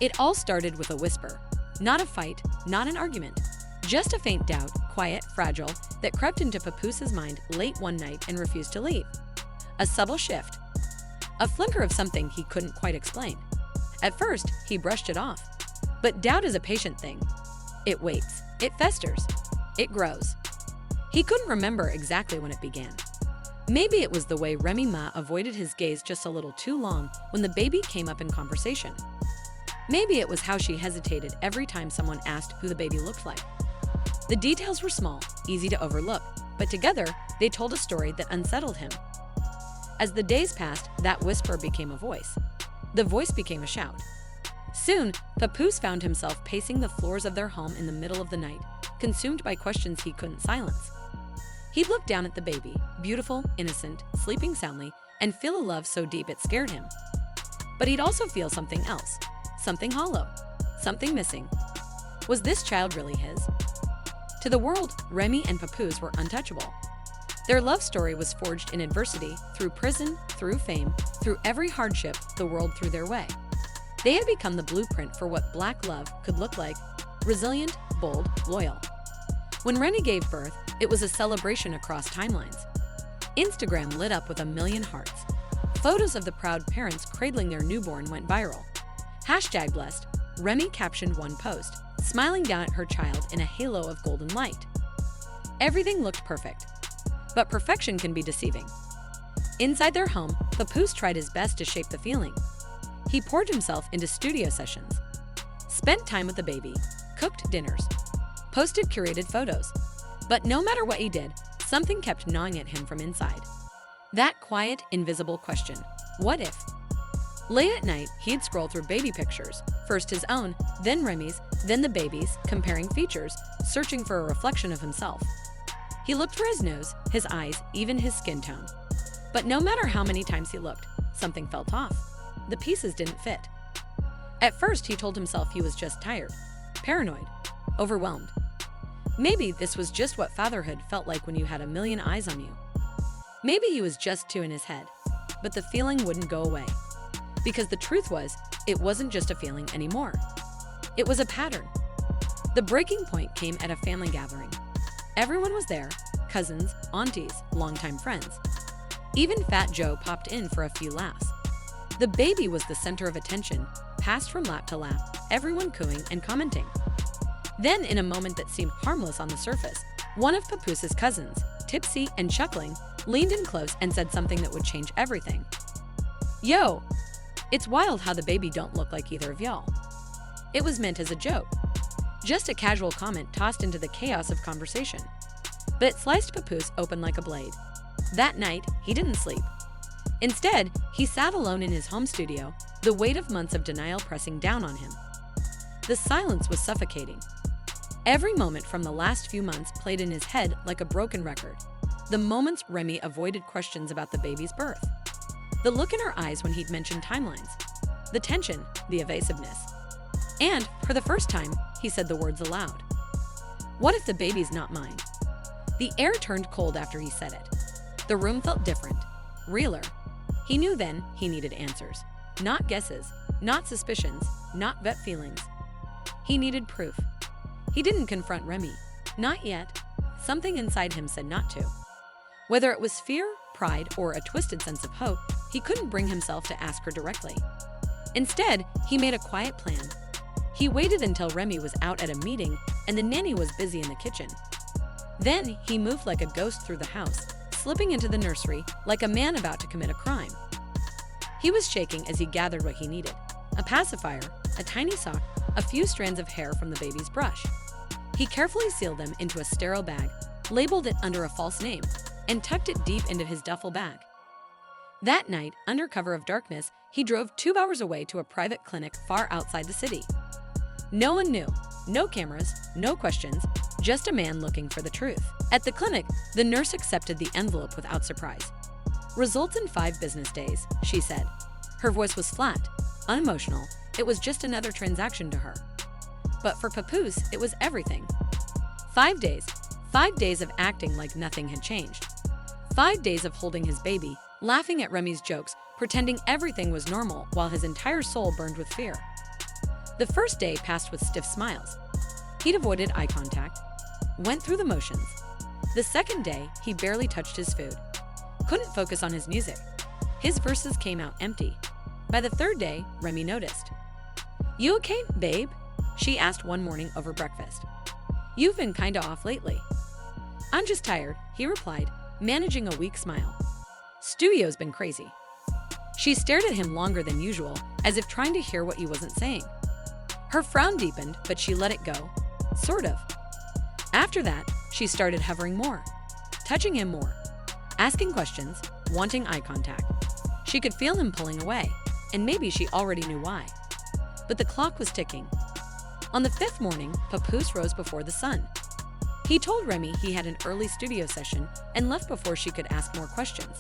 It all started with a whisper. Not a fight, not an argument. Just a faint doubt, quiet, fragile, that crept into Papoose's mind late one night and refused to leave. A subtle shift. A flicker of something he couldn't quite explain. At first, he brushed it off. But doubt is a patient thing. It waits. It festers. It grows. He couldn't remember exactly when it began. Maybe it was the way Remy Ma avoided his gaze just a little too long when the baby came up in conversation. Maybe it was how she hesitated every time someone asked who the baby looked like. The details were small, easy to overlook, but together they told a story that unsettled him. As the days passed, that whisper became a voice. The voice became a shout. Soon, Papoose found himself pacing the floors of their home in the middle of the night, consumed by questions he couldn't silence. He'd look down at the baby, beautiful, innocent, sleeping soundly, and feel a love so deep it scared him. But he'd also feel something else, something hollow, something missing. Was this child really his? To the world, Remy and Papoose were untouchable. Their love story was forged in adversity, through prison, through fame, through every hardship the world threw their way. They had become the blueprint for what black love could look like: resilient, bold, loyal. When Remy gave birth, it was a celebration across timelines. Instagram lit up with 1 million hearts. Photos of the proud parents cradling their newborn went viral. #blessed, Remy captioned one post, smiling down at her child in a halo of golden light. Everything looked perfect. But perfection can be deceiving. Inside their home, Papoose tried his best to shape the feeling. He poured himself into studio sessions, spent time with the baby, cooked dinners, posted curated photos. But no matter what he did, something kept gnawing at him from inside. That quiet, invisible question, what if? Late at night, he'd scroll through baby pictures, first his own, then Remy's, then the baby's, comparing features, searching for a reflection of himself. He looked for his nose, his eyes, even his skin tone. But no matter how many times he looked, something felt off. The pieces didn't fit. At first, he told himself he was just tired, paranoid, overwhelmed. Maybe this was just what fatherhood felt like when you had 1 million eyes on you. Maybe he was just too in his head, but the feeling wouldn't go away. Because the truth was, it wasn't just a feeling anymore. It was a pattern. The breaking point came at a family gathering. Everyone was there: cousins, aunties, longtime friends. Even Fat Joe popped in for a few laughs. The baby was the center of attention, passed from lap to lap, everyone cooing and commenting. Then, in a moment that seemed harmless on the surface, one of Papoose's cousins, tipsy and chuckling, leaned in close and said something that would change everything. "Yo, it's wild how the baby don't look like either of y'all." It was meant as a joke, just a casual comment tossed into the chaos of conversation. But it sliced Papoose open like a blade. That night, he didn't sleep. Instead, he sat alone in his home studio, the weight of months of denial pressing down on him. The silence was suffocating. Every moment from the last few months played in his head like a broken record. The moments Remy avoided questions about the baby's birth. The look in her eyes when he'd mentioned timelines. The tension, the evasiveness. And, for the first time, he said the words aloud. "What if the baby's not mine?" The air turned cold after he said it. The room felt different, realer. He knew then he needed answers. Not guesses, not suspicions, not gut feelings. He needed proof. He didn't confront Remy. Not yet. Something inside him said not to. Whether it was fear, pride, or a twisted sense of hope, he couldn't bring himself to ask her directly. Instead, he made a quiet plan. He waited until Remy was out at a meeting and the nanny was busy in the kitchen. Then he moved like a ghost through the house, slipping into the nursery like a man about to commit a crime. He was shaking as he gathered what he needed: a pacifier, a tiny sock, a few strands of hair from the baby's brush. He carefully sealed them into a sterile bag, labeled it under a false name, and tucked it deep into his duffel bag. That night, under cover of darkness, he drove 2 hours away to a private clinic far outside the city. No one knew. No cameras, no questions, just a man looking for the truth. At the clinic, the nurse accepted the envelope without surprise. "Results in 5 business days," she said. Her voice was flat, unemotional. It was just another transaction to her. But for Papoose, it was everything. 5 days. 5 days of acting like nothing had changed. 5 days of holding his baby, laughing at Remy's jokes, pretending everything was normal while his entire soul burned with fear. The first day passed with stiff smiles. He'd avoided eye contact, went through the motions. The second day, he barely touched his food. Couldn't focus on his music. His verses came out empty. By the third day, Remy noticed. "You okay, babe?" she asked one morning over breakfast. "You've been kinda off lately." "I'm just tired," he replied, managing a weak smile. "Studio's been crazy." She stared at him longer than usual, as if trying to hear what he wasn't saying. Her frown deepened, but she let it go. Sort of. After that, she started hovering more, touching him more, asking questions, wanting eye contact. She could feel him pulling away, and maybe she already knew why. But the clock was ticking. On the fifth morning, Papoose rose before the sun. He told Remy he had an early studio session and left before she could ask more questions.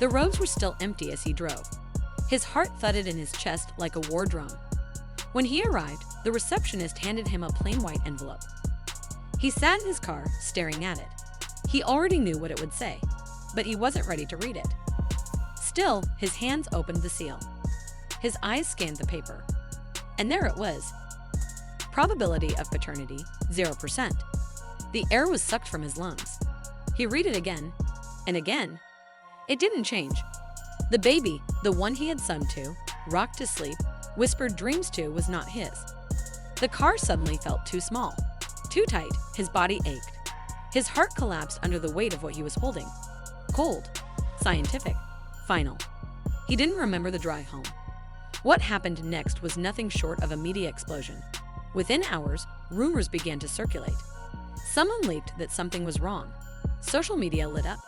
The robes were still empty as he drove. His heart thudded in his chest like a war drum. When he arrived, the receptionist handed him a plain white envelope. He sat in his car, staring at it. He already knew what it would say, but he wasn't ready to read it. Still, his hands opened the seal. His eyes scanned the paper. And there it was. Probability of paternity, 0%. The air was sucked from his lungs. He read it again, and again. It didn't change. The baby, the one he had sung to, rocked to sleep, whispered dreams to, was not his. The car suddenly felt too small, too tight. His body ached. His heart collapsed under the weight of what he was holding. Cold, scientific, final. He didn't remember the drive home. What happened next was nothing short of a media explosion. Within hours, rumors began to circulate. Someone leaked that something was wrong. Social media lit up.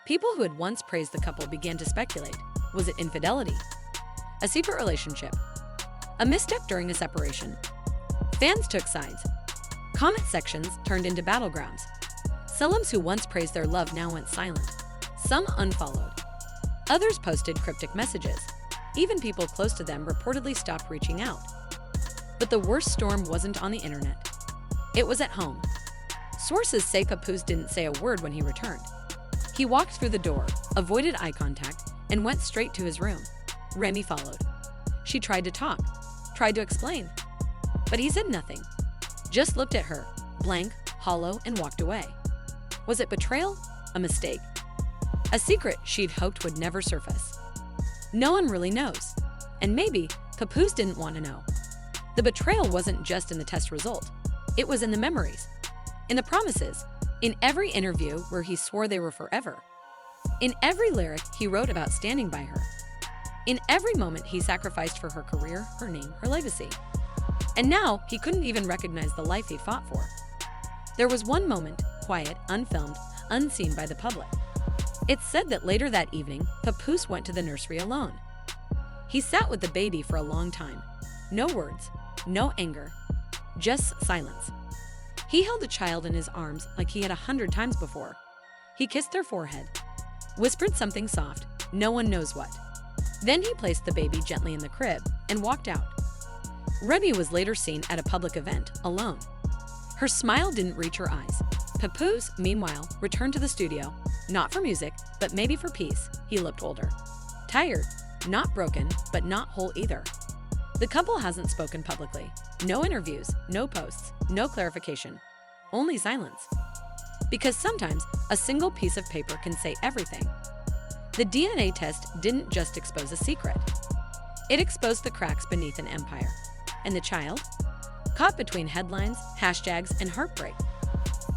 People who had once praised the couple began to speculate. Was it infidelity? A secret relationship? A misstep during a separation? Fans took sides. Comment sections turned into battlegrounds. Celebs who once praised their love now went silent. Some unfollowed. Others posted cryptic messages. Even people close to them reportedly stopped reaching out. But the worst storm wasn't on the internet. It was at home. Sources say Papoose didn't say a word when he returned. He walked through the door, avoided eye contact, and went straight to his room. Remy followed. She tried to talk, tried to explain. But he said nothing. Just looked at her, blank, hollow, and walked away. Was it betrayal? A mistake? A secret she'd hoped would never surface? No one really knows. And maybe Papoose didn't want to know. The betrayal wasn't just in the test result. It was in the memories, in the promises, in every interview where he swore they were forever, in every lyric he wrote about standing by her, in every moment he sacrificed for her career, her name, her legacy. And now he couldn't even recognize the life he fought for. There was one moment, quiet, unfilmed, unseen by the public. It's said that later that evening, Papoose went to the nursery alone. He sat with the baby for a long time. No words, no anger, just silence. He held the child in his arms like he had 100 times before. He kissed their forehead, whispered something soft, no one knows what. Then he placed the baby gently in the crib and walked out. Remy was later seen at a public event, alone. Her smile didn't reach her eyes. Papoose, meanwhile, returned to the studio, not for music, but maybe for peace. He looked older. Tired, not broken, but not whole either. The couple hasn't spoken publicly. No interviews, no posts, no clarification. Only silence. Because sometimes a single piece of paper can say everything. The DNA test didn't just expose a secret. It exposed the cracks beneath an empire. And the child? Caught between headlines, hashtags, and heartbreak.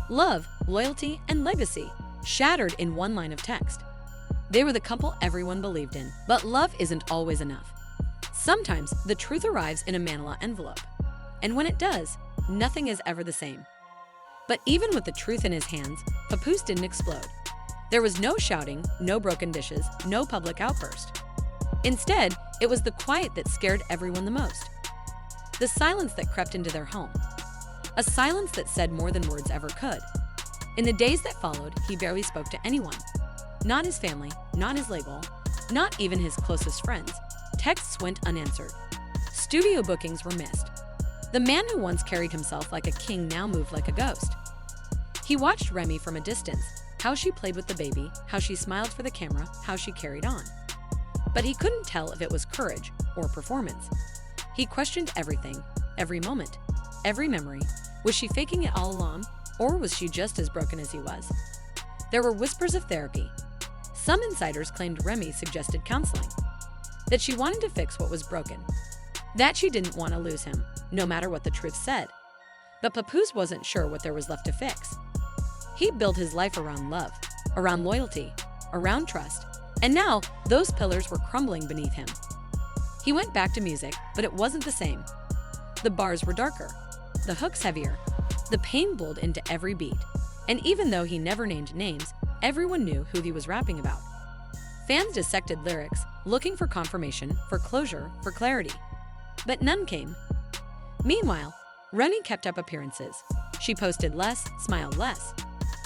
Love, loyalty, and legacy shattered in one line of text. They were the couple everyone believed in. But love isn't always enough. Sometimes the truth arrives in a manila envelope. And when it does, nothing is ever the same. But even with the truth in his hands, Papoose didn't explode. There was no shouting, no broken dishes, no public outburst. Instead, it was the quiet that scared everyone the most. The silence that crept into their home. A silence that said more than words ever could. In the days that followed, he barely spoke to anyone. Not his family, not his label, not even his closest friends. Texts went unanswered. Studio bookings were missed. The man who once carried himself like a king now moved like a ghost. He watched Remy from a distance, how she played with the baby, how she smiled for the camera, how she carried on. But he couldn't tell if it was courage or performance. He questioned everything, every moment, every memory. Was she faking it all along, or was she just as broken as he was? There were whispers of therapy. Some insiders claimed Remy suggested counseling, that she wanted to fix what was broken, that she didn't want to lose him, no matter what the truth said. But Papoose wasn't sure what there was left to fix. He built his life around love, around loyalty, around trust, and now those pillars were crumbling beneath him. He went back to music, but it wasn't the same. The bars were darker, the hooks heavier, the pain bled into every beat, and even though he never named names, everyone knew who he was rapping about. Fans dissected lyrics, looking for confirmation, for closure, for clarity. But none came. Meanwhile, Remy kept up appearances. She posted less, smiled less.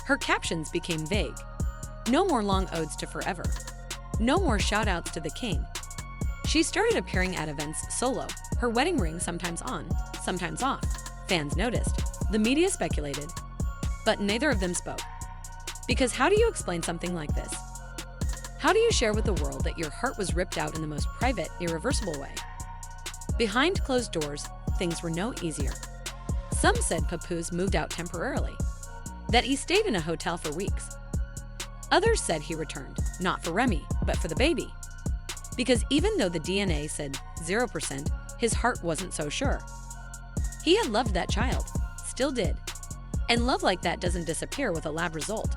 Her captions became vague. No more long odes to forever. No more shout-outs to the king. She started appearing at events solo, her wedding ring sometimes on, sometimes off. Fans noticed. The media speculated. But neither of them spoke. Because how do you explain something like this? How do you share with the world that your heart was ripped out in the most private, irreversible way? Behind closed doors, things were no easier. Some said Papoose moved out temporarily, that he stayed in a hotel for weeks. Others said he returned, not for Remy, but for the baby. Because even though the DNA said 0%, his heart wasn't so sure. He had loved that child, still did. And love like that doesn't disappear with a lab result.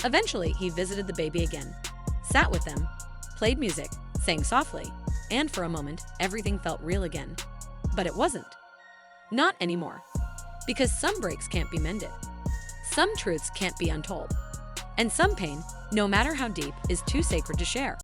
Eventually, he visited the baby again, sat with them, played music, sang softly, and for a moment, everything felt real again. But it wasn't. Not anymore. Because some breaks can't be mended. Some truths can't be untold. And some pain, no matter how deep, is too sacred to share.